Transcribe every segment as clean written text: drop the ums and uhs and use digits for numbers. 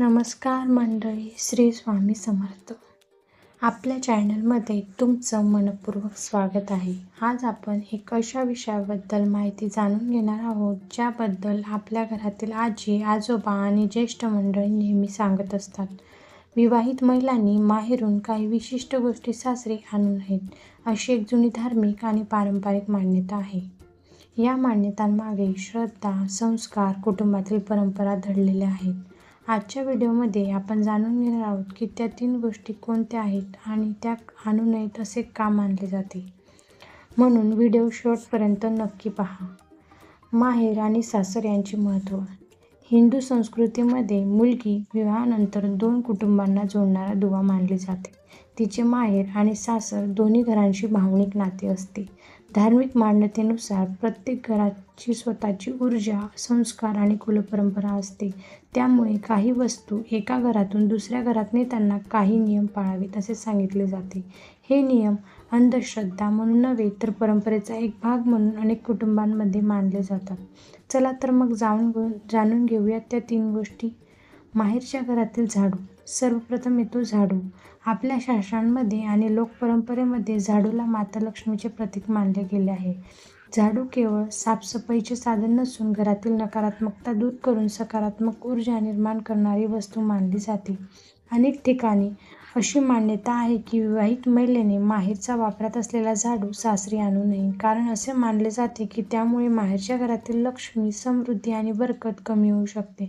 नमस्कार मंडळी, श्री स्वामी समर्थ. आपल्या चॅनलमध्ये तुमचं मनपूर्वक स्वागत आहे. आज आपण एक अशा विषयाबद्दल माहिती जाणून घेणार आहोत ज्याबद्दल आपल्या घरातील आजी, आजोबा आणि ज्येष्ठ मंडळी नेहमी सांगत असतात. विवाहित महिलांनी माहेरून काही विशिष्ट गोष्टी सासरी आणू नयेत, अशी एक जुनी धार्मिक आणि पारंपरिक मान्यता आहे. या मान्यतांमागे श्रद्धा, संस्कार, कुटुंबातील परंपरा दडलेल्या आहेत. आजच्या व्हिडिओमध्ये आपण जाणून घेणार आहोत की त्या 3 गोष्टी कोणत्या आहेत आणि त्या आणू नयेत असे का मानले जाते. म्हणून व्हिडिओ शेवटपर्यंत नक्की पहा. माहेर आणि सासर यांचे महत्त्व. हिंदू संस्कृतीमध्ये मुलगी विवाहानंतर 2 कुटुंबांना जोडणारा दुवा मानली जाते. तिचे माहेर आणि सासर दोन्ही घरांशी भावनिक नाते असते. धार्मिक मान्यतेनुसार प्रत्येक घराची स्वतःची ऊर्जा, संस्कार आणि कुलपरंपरा असते. त्यामुळे काही वस्तू एका घरातून दुसऱ्या घरात नेताना काही नियम पाळावेत असे सांगितले जाते. हे नियम अंधश्रद्धा म्हणून नव्हे तर परंपरेचा एक भाग म्हणून अनेक कुटुंबांमध्ये मानले जातात. चला तर मग जाणून घेऊयात त्या 3 गोष्टी. माहेरच्या घरातील झाडू. सर्वप्रथम येतो झाडू. आपल्या शास्त्रांमध्ये आणि लोकपरंपरेमध्ये झाडूला माता लक्ष्मीचे प्रतीक मानले गेले आहे. झाडू केवळ साफसफाईचे साधन नसून घरातील नकारात्मकता दूर करून सकारात्मक ऊर्जा निर्माण करणारी वस्तू मानली जाते. अनेक ठिकाणी अशी मान्यता आहे की विवाहित महिलेने माहेरचा वापरात असलेला झाडू सासरी आणू नये, कारण असे मानले जाते की त्यामुळे माहेरच्या घरातील लक्ष्मी, समृद्धी आणि बरकत कमी होऊ शकते.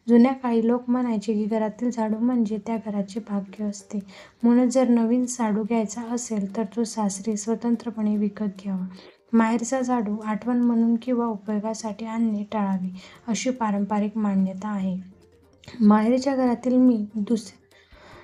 जुन्या काळी लोक म्हणायचे की घरातील झाडू म्हणजे त्या घराचे भाग्य असते. म्हणून जर नवीन झाडू घ्यायचा असेल तर तो सासरी स्वतंत्रपणे विकत घ्यावा. माहेरचा झाडू आठवण म्हणून किंवा उपयोगासाठी आणणे टाळावे, अशी पारंपरिक मान्यता आहे. माहेरच्या घरातील मीठ.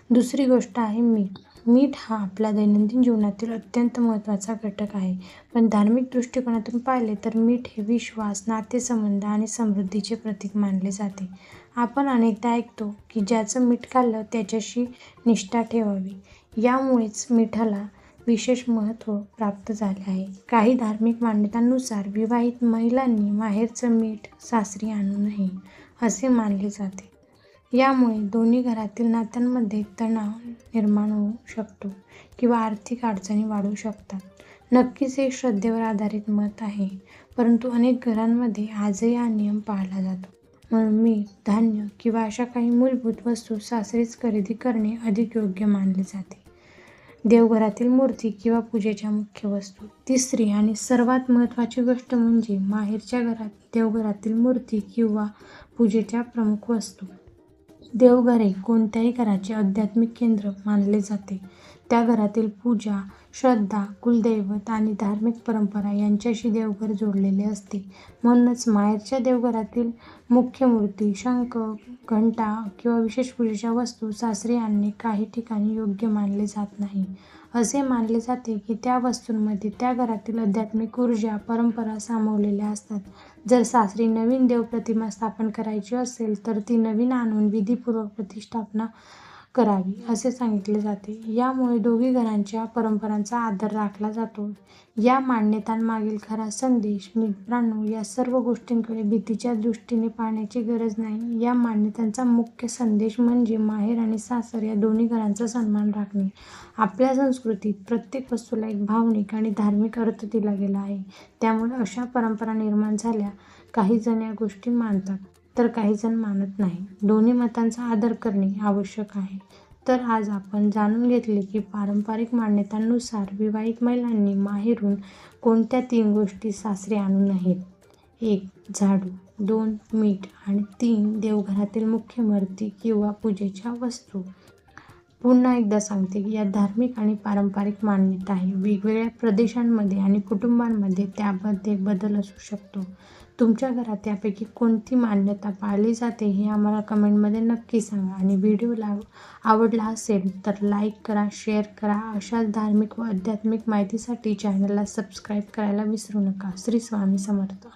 दुसरी गोष्ट आहे मीठ. मीठ हा आपल्या दैनंदिन जीवनातील अत्यंत महत्त्वाचा घटक आहे. पण धार्मिक दृष्टिकोनातून पाहिले तर मीठ हे विश्वास, नातेसंबंध आणि समृद्धीचे प्रतीक मानले जाते. आपण अनेकदा ऐकतो की ज्याचं मीठ खाल्लं त्याच्याशी निष्ठा ठेवावी. यामुळेच मिठाला विशेष महत्त्व प्राप्त झाले आहे. काही धार्मिक मान्यतांनुसार विवाहित महिलांनी माहेरचं मीठ सासरी आणू नये असे मानले जाते. यामुळे दोन्ही घरातील नात्यांमध्ये तणाव निर्माण होऊ शकतो किंवा आर्थिक अडचणी वाढू शकतात. नक्कीच हे श्रद्धेवर आधारित मत आहे, परंतु अनेक घरांमध्ये आजही हा नियम पाळला जातो. म्हणून मीठ, धान्य किंवा अशा काही मूलभूत वस्तू सासरीच खरेदी करणे अधिक योग्य मानले जाते. देवघरातील मूर्ती किंवा पूजेच्या मुख्य वस्तू. तिसरी आणि सर्वात महत्त्वाची गोष्ट म्हणजे माहेरच्या देवघरातील मूर्ती किंवा पूजेच्या प्रमुख वस्तू. देवघर हे कोणत्याही घराचे आध्यात्मिक केंद्र मानले जाते. त्या घरातील पूजा, श्रद्धा, कुलदैवत आणि धार्मिक परंपरा यांच्याशी देवघर जोडलेले असते. म्हणूनच माहेरच्या देवघरातील मुख्य मूर्ती, शंख, घंटा किंवा विशेष पूजेच्या वस्तू सासरी आणणे काही ठिकाणी योग्य मानले जात नाही. असे मानले जाते की त्या वस्तूंमध्ये त्या घरातील आध्यात्मिक ऊर्जा, परंपरा सामावलेल्या असतात. जर सासरी नवीन देवप्रतिमा स्थापन करायची असेल तर ती नवीन आणून विधिपूर्वक प्रतिष्ठापना करावी असे सांगितले जाते. यामुळे दोघी घरांच्या परंपरांचा आदर राखला जातो. या मान्यतांमागील खरा संदेश. मित्रांनो, या सर्व गोष्टींकडे भीतीच्या दृष्टीने पाहण्याची गरज नाही. या मान्यतांचा मुख्य संदेश म्हणजे माहेर आणि सासर या दोन्ही घरांचा सन्मान राखणे. आपल्या संस्कृतीत प्रत्येक वस्तूला एक भावनिक आणि धार्मिक अर्थ दिला गेला आहे. त्यामुळे अशा परंपरा निर्माण झाल्या. काही जण या गोष्टी मानतात तर काही जण मानत नाही. दोन्ही मतांचा आदर करणे आवश्यक आहे. तर आज आपण जाणून घेतले की पारंपरिक मान्यतांनुसार विवाहित महिलांनी माहेरून कोणत्या 3 गोष्टी सासरी आणू नयेत. 1. झाडू, 2. मीठ आणि 3. देवघरातील मुख्य मूर्ती किंवा पूजेच्या वस्तू. पुन्हा एकदा सांगते की या धार्मिक आणि पारंपरिक मान्यता आहे. वेगवेगळ्या प्रदेशांमध्ये आणि कुटुंबांमध्ये त्यामध्ये बदल असू शकतो. तुमच्या घरात यापैकी कोणती मान्यता पाळली जाते हे आम्हाला कमेंटमध्ये नक्की सांगा. आणि व्हिडिओला आवडला असेल तर लाईक करा, शेअर करा. अशाच धार्मिक व आध्यात्मिक माहितीसाठी चॅनलला सबस्क्राईब करायला विसरू नका. श्री स्वामी समर्थ.